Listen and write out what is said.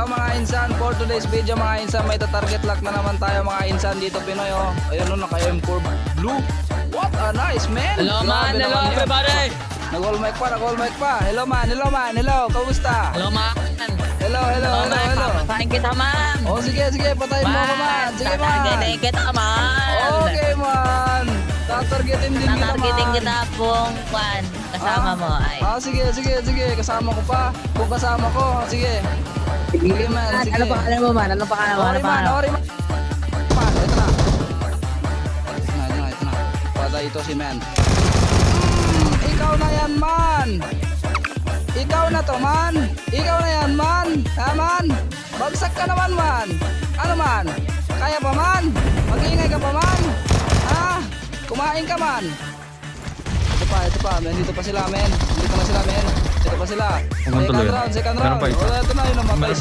mga insan, for today's video mga insan, may target lock na naman tayo mga insan dito Pinoy oh. Ayun oh, naka M4 blue. What a nice man. Hello man, hello everybody. Nag-all mic pa. Hello man, hello, kamusta? Hello man. Hello. Patayin kita man. Oh sige, patayin mo ako man. Sige man. Tatargetin kita man. Okay man. Tatargetin din kita man. Tatargetin kita kung kasama mo ay. Sige. Kasama ko pa. Kung kasama ko, sige. Sige man, sige. Ano pangalan mo man? Ano pangalan mo? Ori man. Man, ito na. Patay ito si man. Ikaw na yan man. Ikaw na to man. Ikaw na yan man. Ha man? Bagsak ka naman man. Ano man? Kaya pa man? Mag-iingay ka pa man? Ha? Kumain ka man? Ito pa. Nandito pa sila men. Ito pa sila. Second round. Meron pa isa. Ito na yun ang matay.